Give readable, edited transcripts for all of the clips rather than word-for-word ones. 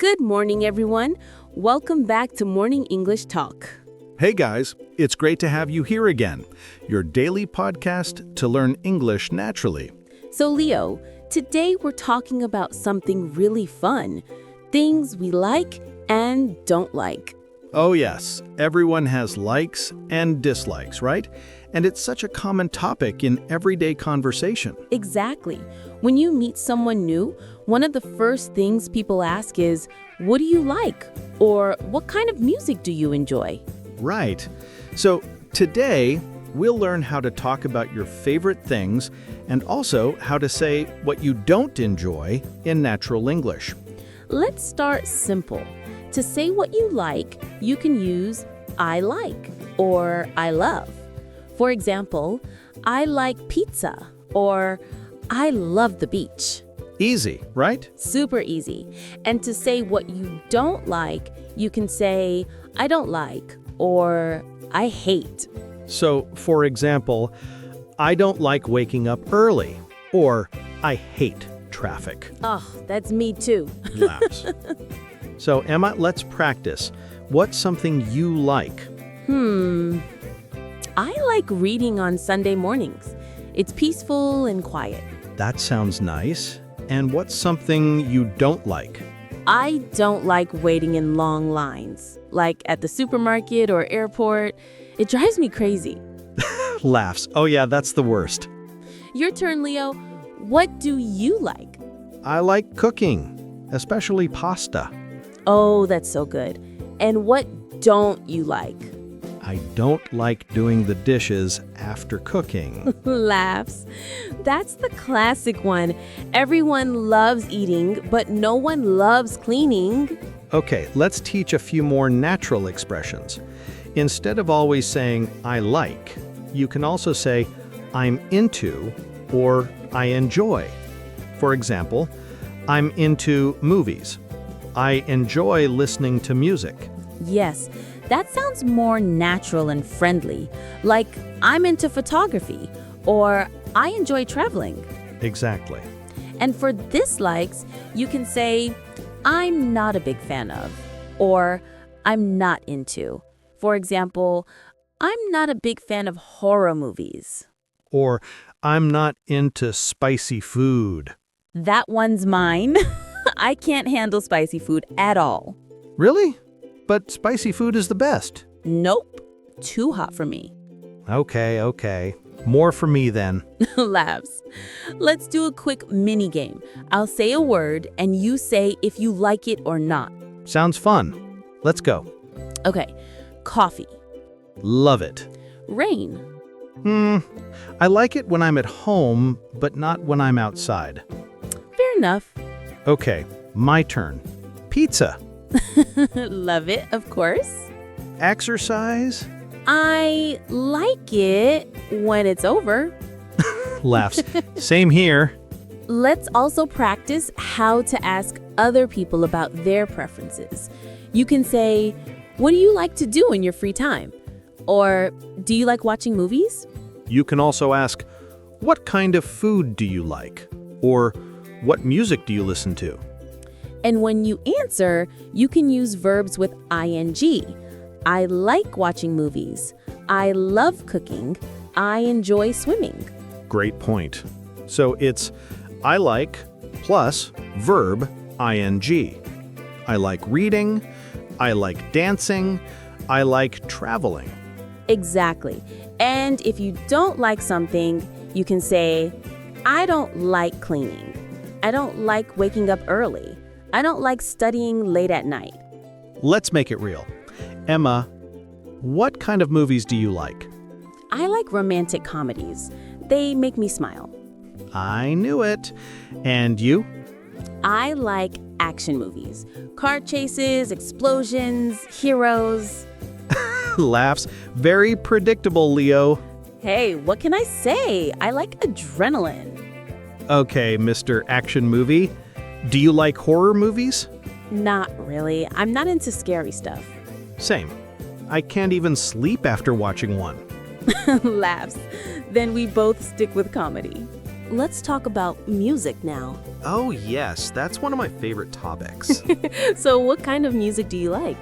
Good morning, everyone. Welcome back to Morning English Talk. Hey guys, it's great to have you here again. Your daily podcast to learn English naturally. So, Leo, today we're talking about something really fun. Things we like and don't like. Oh yes, everyone has likes and dislikes, right? And it's such a common topic in everyday conversation. Exactly. When you meet someone new, one of the first things people ask is, what do you like? Or what kind of music do you enjoy? Right. So today, we'll learn how to talk about your favorite things and also how to say what you don't enjoy in natural English. Let's start simple. To say what you like, you can use I like or I love. For example, I like pizza or I love the beach. Easy, right? Super easy. And to say what you don't like, you can say I don't like or I hate. So, for example, I don't like waking up early or I hate traffic. Oh, that's me too. Laughs. So, Emma, let's practice. What's something you like? I like reading on Sunday mornings. It's peaceful and quiet. That sounds nice. And what's something you don't like? I don't like waiting in long lines, like at the supermarket or airport. It drives me crazy. Laughs. Oh yeah, that's the worst. Your turn, Leo. What do you like? I like cooking, especially pasta. Oh, that's so good. And what don't you like? I don't like doing the dishes after cooking. Laughs. That's the classic one. Everyone loves eating, but no one loves cleaning. Okay, let's teach a few more natural expressions. Instead of always saying, I like, you can also say, I'm into or I enjoy. For example, I'm into movies. I enjoy listening to music. Yes, that sounds more natural and friendly, like I'm into photography or I enjoy traveling. Exactly. And for dislikes, you can say, I'm not a big fan of, or I'm not into. For example, I'm not a big fan of horror movies. Or I'm not into spicy food. That one's mine. I can't handle spicy food at all. Really? But spicy food is the best. Nope. Too hot for me. Okay. More for me then. Laughs. Let's do a quick mini game. I'll say a word and you say if you like it or not. Sounds fun. Let's go. Okay. Coffee. Love it. Rain. I like it when I'm at home, but not when I'm outside. Fair enough. Okay, my turn. Pizza. Love it, of course. Exercise. I like it when it's over. Laughs. Same here. Let's also practice how to ask other people about their preferences. You can say, what do you like to do in your free time? Or do you like watching movies? You can also ask, what kind of food do you like? Or what music do you listen to? And when you answer, you can use verbs with ing. I like watching movies. I love cooking. I enjoy swimming. Great point. So it's I like plus verb ing. I like reading. I like dancing. I like traveling. Exactly. And if you don't like something, you can say, I don't like cleaning. I don't like waking up early. I don't like studying late at night. Let's make it real. Emma, what kind of movies do you like? I like romantic comedies. They make me smile. I knew it. And you? I like action movies. Car chases, explosions, heroes. Laughs. Very predictable, Leo. Hey, what can I say? I like adrenaline. Okay, Mr. Action Movie. Do you like horror movies? Not really. I'm not into scary stuff. Same. I can't even sleep after watching one. Laughs. Then we both stick with comedy. let's talk about music now. Oh, yes, that's one of my favorite topics. So what kind of music do you like?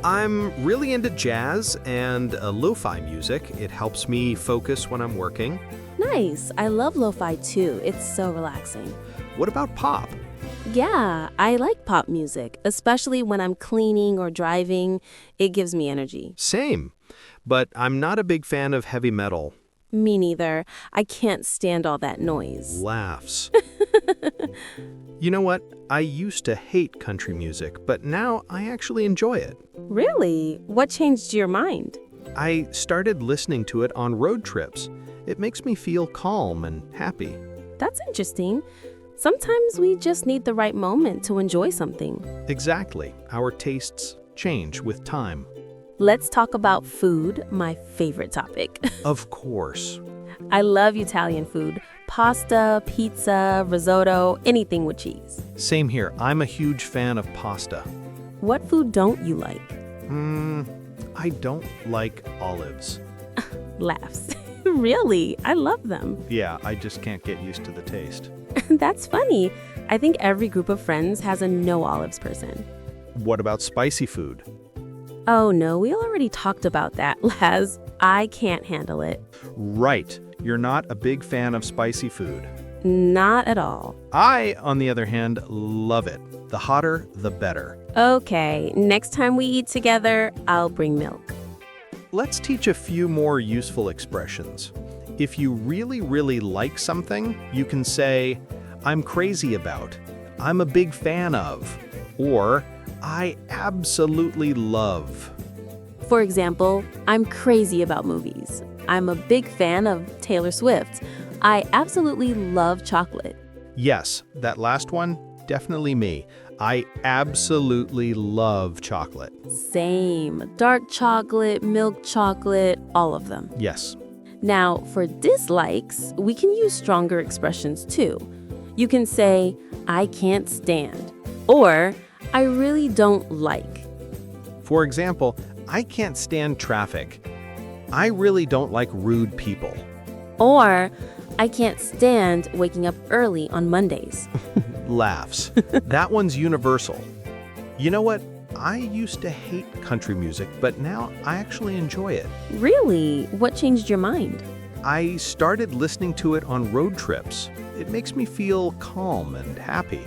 I'm really into jazz and lo-fi music. It helps me focus when I'm working. Nice. I love lo-fi too. It's so relaxing. What about pop? Yeah, I like pop music, especially when I'm cleaning or driving. It gives me energy. Same, but I'm not a big fan of heavy metal. Me neither. I can't stand all that noise. Laughs. You know what? I used to hate country music, but now I actually enjoy it. Really? What changed your mind? I started listening to it on road trips. It makes me feel calm and happy. That's interesting. Sometimes we just need the right moment to enjoy something. Exactly. Our tastes change with time. Let's talk about food, my favorite topic. Of course. I love Italian food. Pasta, pizza, risotto, anything with cheese. Same here. I'm a huge fan of pasta. What food don't you like? I don't like olives. Laughs. Really? I love them. Yeah, I just can't get used to the taste. That's funny. I think every group of friends has a no olives person. What about spicy food? Oh no, we already talked about that, Laz. I can't handle it. Right. You're not a big fan of spicy food. Not at all. I, on the other hand, love it. The hotter, the better. Okay, next time we eat together, I'll bring milk. Let's teach a few more useful expressions. If you really, really like something, you can say, I'm crazy about, I'm a big fan of, or I absolutely love. For example, I'm crazy about movies. I'm a big fan of Taylor Swift. I absolutely love chocolate. Yes, that last one, definitely me. I absolutely love chocolate. Same. Dark chocolate, milk chocolate, all of them. Yes. Now, for dislikes, we can use stronger expressions too. You can say, I can't stand, or I really don't like. For example, I can't stand traffic. I really don't like rude people. Or, I can't stand waking up early on Mondays. Laughs. That one's universal. You know what? I used to hate country music, but now I actually enjoy it. Really? What changed your mind? I started listening to it on road trips. It makes me feel calm and happy.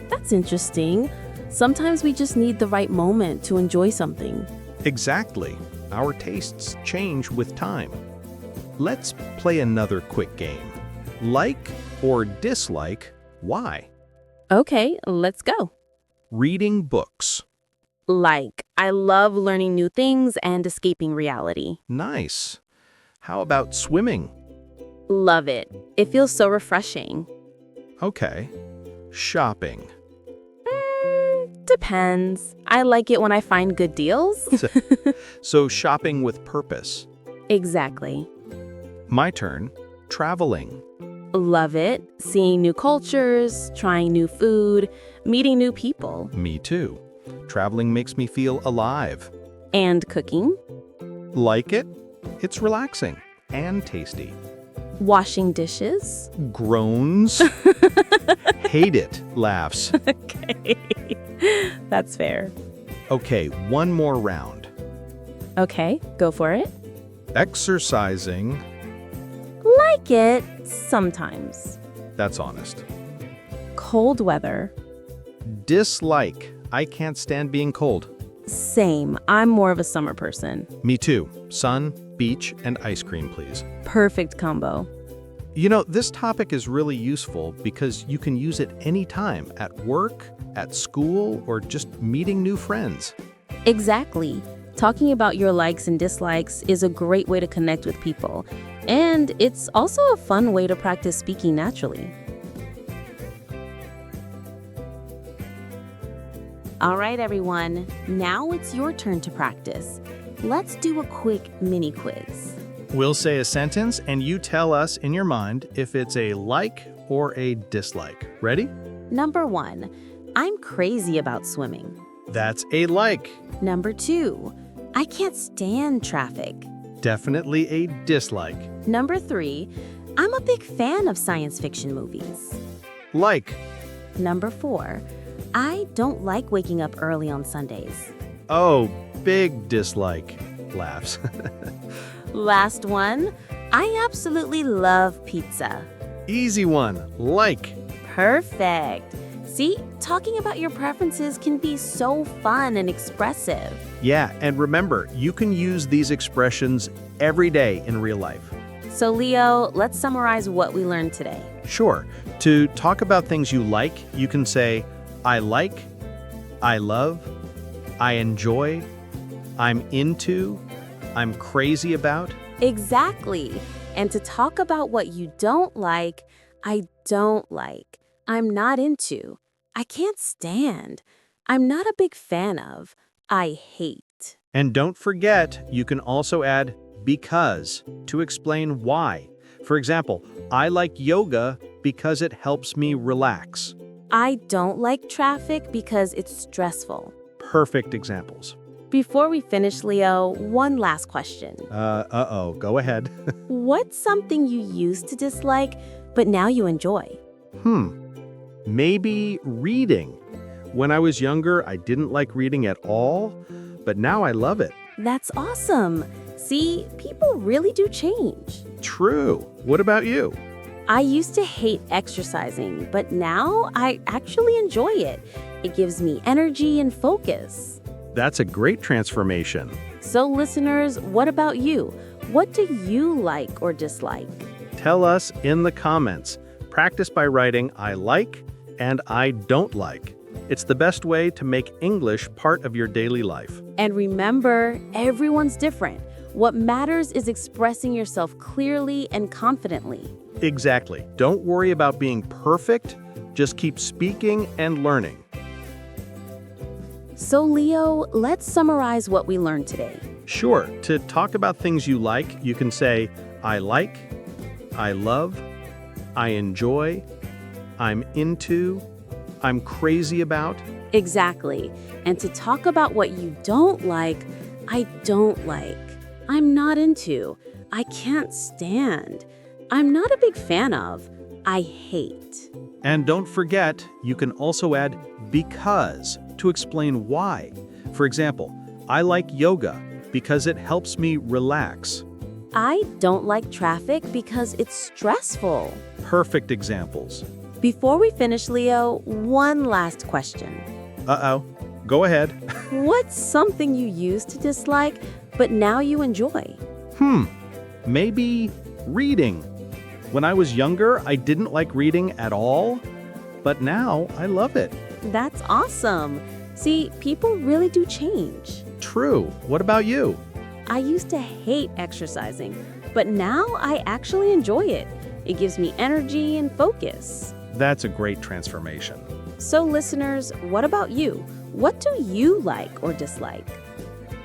That's interesting. Sometimes we just need the right moment to enjoy something. Exactly. Our tastes change with time. Let's play another quick game. Like or dislike, why? Okay, let's go. Reading books. Like, I love learning new things and escaping reality. Nice. How about swimming? Love it. It feels so refreshing. Okay. Shopping. Depends. I like it when I find good deals. So shopping with purpose. Exactly. My turn. Traveling. Love it. Seeing new cultures, trying new food, meeting new people. Me too. Traveling makes me feel alive. And cooking. Like it? It's relaxing and tasty. Washing dishes. Groans. Hate it. Laughs. Okay. That's fair. Okay, one more round. Okay, go for it. Exercising. Like it sometimes. That's honest. Cold weather. Dislike. I can't stand being cold. Same. I'm more of a summer person. Me too. Sun, beach, and ice cream, please. Perfect combo. You know, this topic is really useful because you can use it anytime at work, at school, or just meeting new friends. Exactly. Talking about your likes and dislikes is a great way to connect with people. And it's also a fun way to practice speaking naturally. All right, everyone. Now it's your turn to practice. Let's do a quick mini quiz. We'll say a sentence and you tell us in your mind if it's a like or a dislike. Ready? Number 1, I'm crazy about swimming. That's a like. Number 2, I can't stand traffic. Definitely a dislike. Number 3, I'm a big fan of science fiction movies. Like. Number 4, I don't like waking up early on Sundays. Oh, big dislike. Laughs. Last one, I absolutely love pizza. Easy one. Like. Perfect. See, talking about your preferences can be so fun and expressive. Yeah, and remember, you can use these expressions every day in real life. So Leo, let's summarize what we learned today. Sure. To talk about things you like, you can say, I like, I love, I enjoy, I'm into, I'm crazy about. Exactly. And to talk about what you don't like, I don't like, I'm not into, I can't stand, I'm not a big fan of, I hate. And don't forget, you can also add because to explain why. For example, I like yoga because it helps me relax. I don't like traffic because it's stressful. Perfect examples. Before we finish, Leo, one last question. Go ahead. What's something you used to dislike, but now you enjoy? Maybe reading. When I was younger, I didn't like reading at all, but now I love it. That's awesome. See, people really do change. True. What about you? I used to hate exercising, but now I actually enjoy it. It gives me energy and focus. That's a great transformation. So listeners, what about you? What do you like or dislike? Tell us in the comments. Practice by writing I like and I don't like. It's the best way to make English part of your daily life. And remember, everyone's different. What matters is expressing yourself clearly and confidently. Exactly. Don't worry about being perfect. Just keep speaking and learning. So Leo, let's summarize what we learned today. Sure. To talk about things you like, you can say, I like, I love, I enjoy, I'm into, I'm crazy about. Exactly. And to talk about what you don't like, I don't like, I'm not into, I can't stand, I'm not a big fan of, I hate. And don't forget, you can also add because to explain why. For example, I like yoga because it helps me relax. I don't like traffic because it's stressful. Perfect examples. Before we finish, Leo, one last question. Go ahead. What's something you used to dislike, but now you enjoy? Maybe reading. When I was younger, I didn't like reading at all, but now I love it. That's awesome. See, people really do change. True. What about you? I used to hate exercising, but now I actually enjoy it. It gives me energy and focus. That's a great transformation. So listeners, what about you? What do you like or dislike?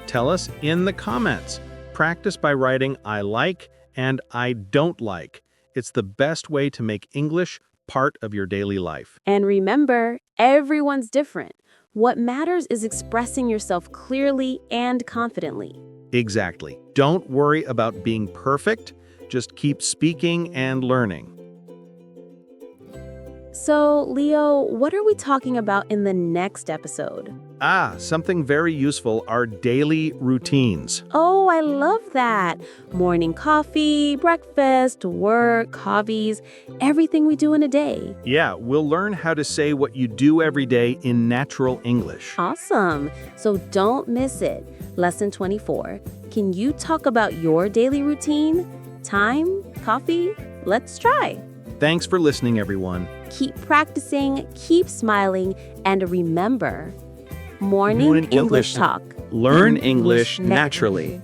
Tell us in the comments. Practice by writing I like and I don't like. It's the best way to make English part of your daily life. And remember, everyone's different. What matters is expressing yourself clearly and confidently. Exactly. Don't worry about being perfect. Just keep speaking and learning. So, Leo, what are we talking about in the next episode? Something very useful, our daily routines. Oh, I love that. Morning coffee, breakfast, work, hobbies, everything we do in a day. Yeah, we'll learn how to say what you do every day in natural English. Awesome. So don't miss it. Lesson 24. Can you talk about your daily routine? Time? Coffee? Let's try. Thanks for listening, everyone. Keep practicing, keep smiling, and remember, Morning English Talk. Learn English naturally.